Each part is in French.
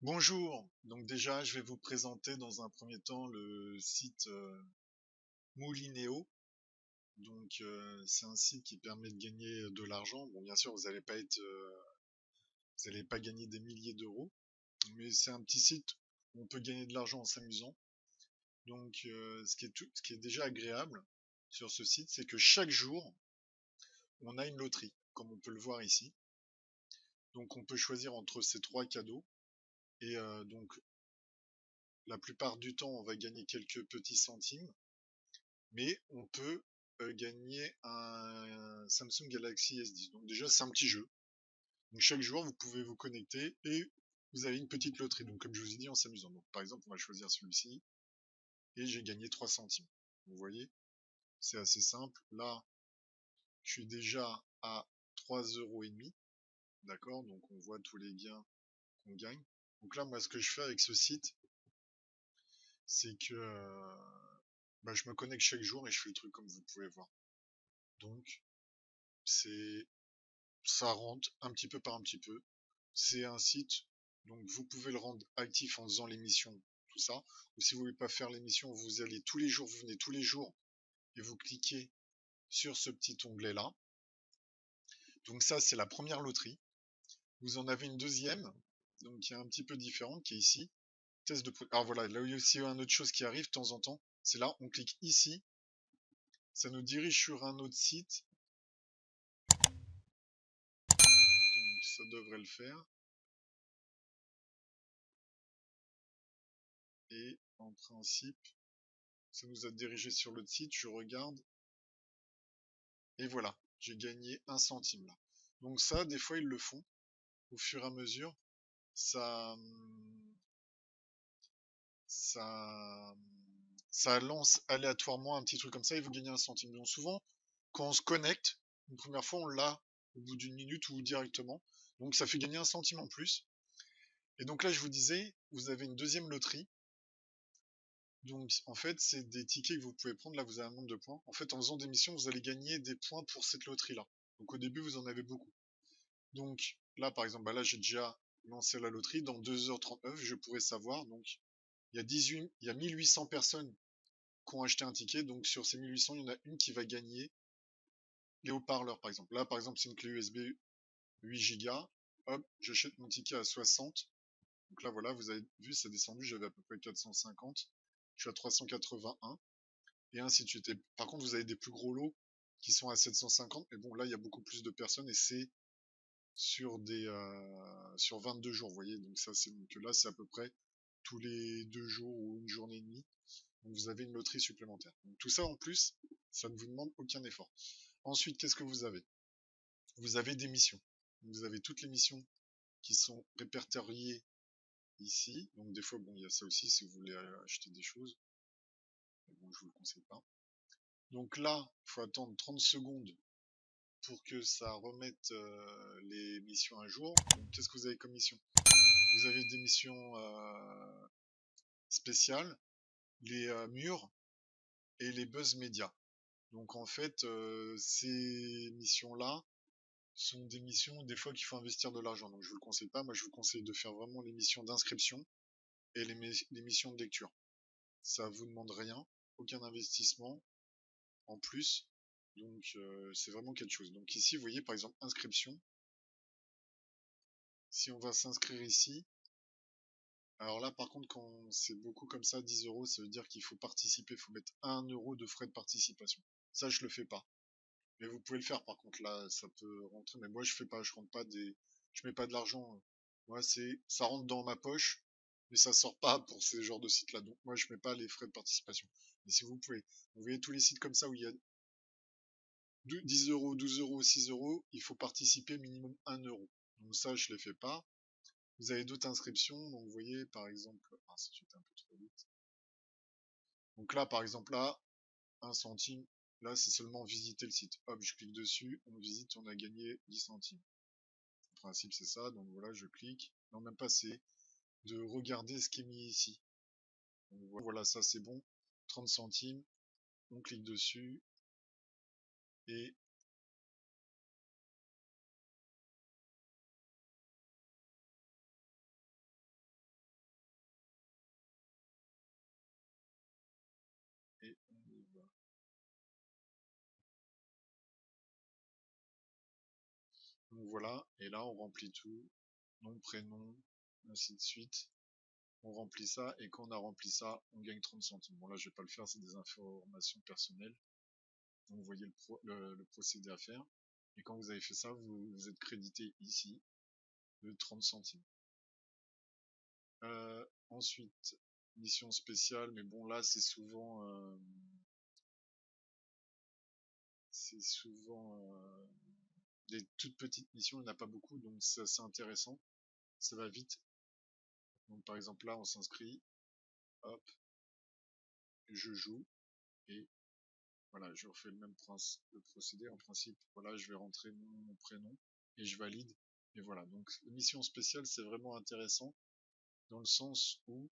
Bonjour, donc déjà je vais vous présenter dans un premier temps le site Moulinéo. C'est un site qui permet de gagner de l'argent. Bon, bien sûr vous allez pas gagner des milliers d'euros, mais c'est un petit site où on peut gagner de l'argent en s'amusant. Ce qui est déjà agréable sur ce site, c'est que chaque jour on a une loterie, comme on peut le voir ici. Donc on peut choisir entre ces trois cadeaux et la plupart du temps on va gagner quelques petits centimes. Mais on peut gagner un Samsung Galaxy S10. Donc déjà, c'est un petit jeu. Donc chaque jour, vous pouvez vous connecter et vous avez une petite loterie. Donc comme je vous ai dit, en s'amusant. Donc par exemple, on va choisir celui-ci et j'ai gagné 3 centimes. Vous voyez, c'est assez simple. Là, je suis déjà à 3,5 €. D'accord? Donc on voit tous les gains qu'on gagne. Donc là, moi, ce que je fais avec ce site, c'est que je me connecte chaque jour et je fais le truc comme vous pouvez voir. Donc, c'est ça rentre un petit peu par un petit peu. C'est un site, donc vous pouvez le rendre actif en faisant l'émission, tout ça. Ou si vous voulez pas faire l'émission, vous allez tous les jours, vous venez tous les jours et vous cliquez sur ce petit onglet là. Donc ça, c'est la première loterie. Vous en avez une deuxième, donc qui est un petit peu différente, qui est ici. Test de. Alors voilà, là il y a aussi une autre chose qui arrive de temps en temps. C'est là, on clique ici, ça nous dirige sur un autre site. Donc ça devrait le faire. Et en principe, ça nous a dirigé sur l'autre site. Je regarde. Et voilà, j'ai gagné 1 centime là. Donc ça, des fois, ils le font au fur et à mesure. Ça, ça, ça lance aléatoirement un petit truc comme ça et vous gagnez 1 centime. Donc souvent, quand on se connecte, une première fois, on l'a au bout d'une minute ou directement. Donc ça fait gagner 1 centime en plus. Et donc là, je vous disais, vous avez une deuxième loterie. Donc en fait, c'est des tickets que vous pouvez prendre. Là, vous avez un nombre de points. En fait, en faisant des missions, vous allez gagner des points pour cette loterie-là. Donc au début, vous en avez beaucoup. Donc là, par exemple, là, j'ai déjà lancé la loterie. Dans 2h39, je pourrais savoir. Donc il y a 1800 personnes qui ont acheté un ticket. Donc sur ces 1800, il y en a une qui va gagner les haut-parleurs, par exemple. Là, par exemple, c'est une clé USB 8 Go. Hop, j'achète mon ticket à 60. Donc là, voilà, vous avez vu, c'est descendu. J'avais à peu près 450. Je suis à 381. Et ainsi de suite. Et par contre, vous avez des plus gros lots qui sont à 750. Mais bon, là, il y a beaucoup plus de personnes et c'est sur 22 jours, vous voyez. Donc ça, c'est donc là, c'est à peu près tous les 2 jours ou une journée et demie. Donc vous avez une loterie supplémentaire. Donc tout ça en plus, ça ne vous demande aucun effort. Ensuite, qu'est-ce que vous avez? Vous avez des missions. Vous avez toutes les missions qui sont répertoriées ici. Donc des fois, bon, il y a ça aussi si vous voulez acheter des choses. Mais bon, je vous le conseille pas. Donc là, il faut attendre 30 secondes pour que ça remette les missions à jour. Donc qu'est-ce que vous avez comme mission? Vous avez des missions spéciales, les murs et les buzz médias. Donc en fait, ces missions-là sont des missions des fois qu'il faut investir de l'argent. Donc je vous le conseille pas. Moi, je vous conseille de faire vraiment les missions d'inscription et les missions de lecture. Ça vous demande rien, aucun investissement en plus. Donc c'est vraiment quelque chose. Donc ici, vous voyez par exemple inscription. Si on va s'inscrire ici, alors là par contre quand c'est beaucoup comme ça, 10 €, ça veut dire qu'il faut participer, il faut mettre 1 € de frais de participation. Ça je le fais pas. Mais vous pouvez le faire par contre, là ça peut rentrer, mais moi je fais pas, je mets pas de l'argent. Moi ça rentre dans ma poche, mais ça sort pas pour ces genres de sites là. Donc moi je mets pas les frais de participation. Mais si vous pouvez, vous voyez tous les sites comme ça où il y a 10 €, 12 €, 6 €, il faut participer minimum 1 €. Donc ça je les fais pas. Vous avez d'autres inscriptions, donc vous voyez par exemple, ah si j'étais un peu trop vite. Donc là par exemple là, 1 centime, là c'est seulement visiter le site. Hop, je clique dessus, on visite, on a gagné 10 centimes. Le principe c'est ça, donc voilà, je clique. Non même pas, c'est de regarder ce qui est mis ici. Donc voilà, ça c'est bon. 30 centimes, on clique dessus et Donc voilà, et là on remplit tout, nom, prénom, ainsi de suite. On remplit ça, et quand on a rempli ça, on gagne 30 centimes. Bon là je vais pas le faire, c'est des informations personnelles. Donc vous voyez le procédé à faire. Et quand vous avez fait ça, vous êtes crédité ici de 30 centimes. Ensuite, mission spéciale, mais bon là c'est souvent des toutes petites missions, il n'y en a pas beaucoup, donc c'est assez intéressant, ça va vite. Donc par exemple là on s'inscrit, hop, je joue, et voilà, je refais le même le procédé. En principe, voilà, je vais rentrer mon prénom et je valide. Et voilà, donc mission spéciale, c'est vraiment intéressant dans le sens où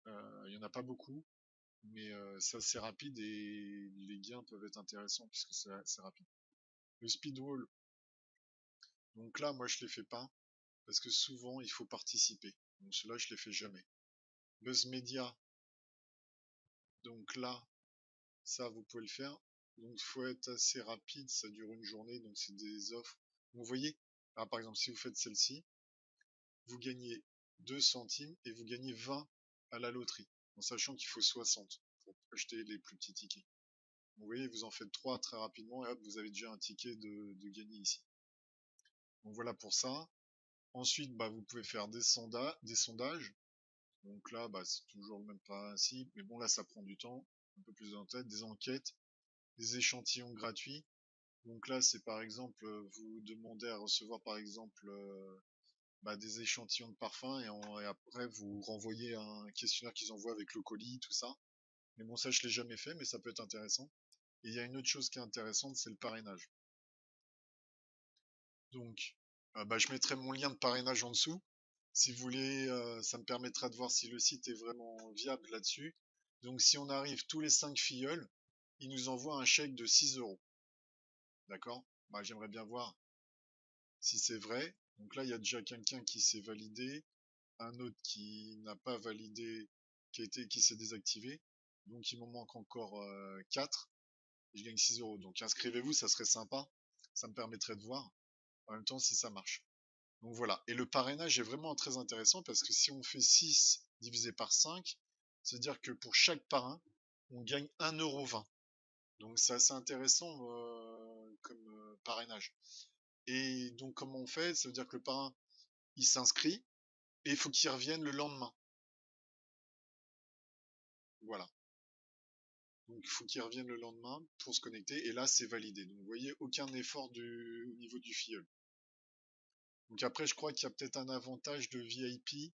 il n'y en a pas beaucoup, mais c'est assez rapide et les gains peuvent être intéressants puisque c'est assez rapide. Le speed wall, donc là, moi je les fais pas parce que souvent il faut participer. Donc cela, je les fais jamais. Buzz Media, donc là, ça vous pouvez le faire. Donc il faut être assez rapide, ça dure une journée, donc c'est des offres. Donc, vous voyez, là, par exemple, si vous faites celle-ci, vous gagnez 2 centimes et vous gagnez 20 à la loterie, en sachant qu'il faut 60 pour acheter les plus petits tickets. Vous voyez, vous en faites 3 très rapidement et hop, vous avez déjà un ticket de gagner ici. Donc voilà pour ça. Ensuite, bah, vous pouvez faire des sondages. Donc là, bah, c'est toujours le même principe, mais bon là ça prend du temps, un peu plus en tête, des enquêtes, des échantillons gratuits. Donc là, c'est par exemple, vous demandez à recevoir par exemple bah, des échantillons de parfum et après vous renvoyez un questionnaire qu'ils envoient avec le colis, tout ça. Mais bon, ça je l'ai jamais fait, mais ça peut être intéressant. Et il y a une autre chose qui est intéressante, c'est le parrainage. Donc, bah, je mettrai mon lien de parrainage en dessous. Si vous voulez, ça me permettra de voir si le site est vraiment viable là-dessus. Donc si on arrive tous les 5 filleuls, il nous envoie un chèque de 6 euros. D'accord? Bah, j'aimerais bien voir si c'est vrai. Donc là, il y a déjà quelqu'un qui s'est validé, un autre qui n'a pas validé, qui s'est désactivé. Donc il m'en manque encore 4. Et je gagne 6 euros. Donc inscrivez-vous, ça serait sympa. Ça me permettrait de voir en même temps si ça marche. Donc voilà. Et le parrainage est vraiment très intéressant parce que si on fait 6 divisé par 5, c'est-à-dire que pour chaque parrain, on gagne 1,20 €. Donc c'est assez intéressant comme parrainage. Et donc comment on fait? Ça veut dire que le parrain, il s'inscrit et il faut qu'il revienne le lendemain. Voilà. Donc il faut qu'il revienne le lendemain pour se connecter et là c'est validé. Donc vous voyez, aucun effort au niveau du filleul. Donc après je crois qu'il y a peut-être un avantage de VIP.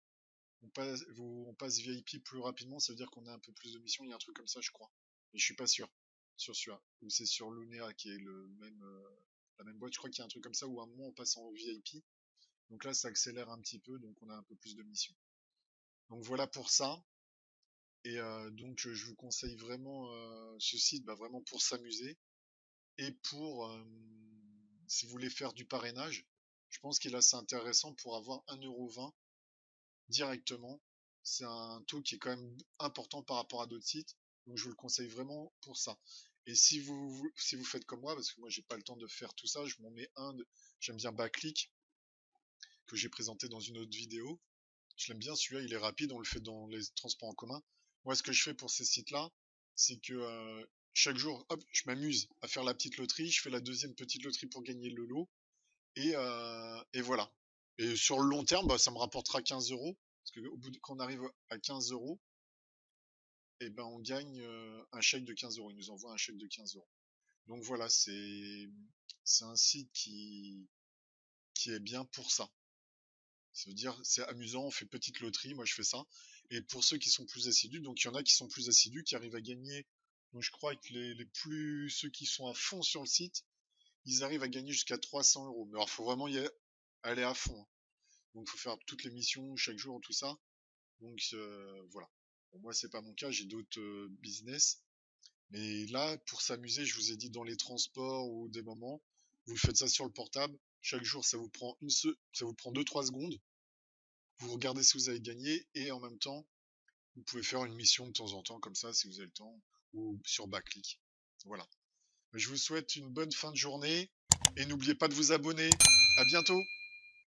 On passe VIP plus rapidement, ça veut dire qu'on a un peu plus de missions, il y a un truc comme ça je crois. Mais je suis pas sûr sur celui-là. Ou c'est sur Lunea qui est la même boîte. Je crois qu'il y a un truc comme ça où à un moment on passe en VIP. Donc là ça accélère un petit peu, donc on a un peu plus de missions. Donc voilà pour ça. Et donc je vous conseille vraiment ce site bah, vraiment pour s'amuser et pour si vous voulez faire du parrainage, je pense qu'il est assez intéressant pour avoir 1,20 € directement. C'est un taux qui est quand même important par rapport à d'autres sites, donc je vous le conseille vraiment pour ça. Et si vous faites comme moi, parce que moi j'ai pas le temps de faire tout ça, je m'en mets j'aime bien Backlick que j'ai présenté dans une autre vidéo. Je l'aime bien, celui-là, il est rapide, on le fait dans les transports en commun. Moi, ce que je fais pour ces sites-là, c'est que chaque jour, hop, je m'amuse à faire la petite loterie, je fais la deuxième petite loterie pour gagner le lot, et voilà. Et sur le long terme, bah, ça me rapportera 15 euros, parce que quand on arrive à 15 euros, et ben on gagne un chèque de 15 euros. Ils nous envoient un chèque de 15 euros. Donc voilà, c'est un site qui est bien pour ça. Ça veut dire, c'est amusant, on fait petite loterie, moi je fais ça. Et pour ceux qui sont plus assidus, donc il y en a qui sont plus assidus, qui arrivent à gagner. Donc je crois que ceux qui sont à fond sur le site, ils arrivent à gagner jusqu'à 300 euros. Mais alors, faut vraiment aller à fond, hein. Donc il faut faire toutes les missions chaque jour, tout ça. Donc voilà. Bon, moi c'est pas mon cas, j'ai d'autres business. Mais là, pour s'amuser, je vous ai dit dans les transports ou des moments, vous faites ça sur le portable. Chaque jour, ça vous prend 2-3 secondes. Vous regardez si vous avez gagné et en même temps, vous pouvez faire une mission de temps en temps comme ça si vous avez le temps ou sur Backlick. Voilà. Je vous souhaite une bonne fin de journée et n'oubliez pas de vous abonner. À bientôt.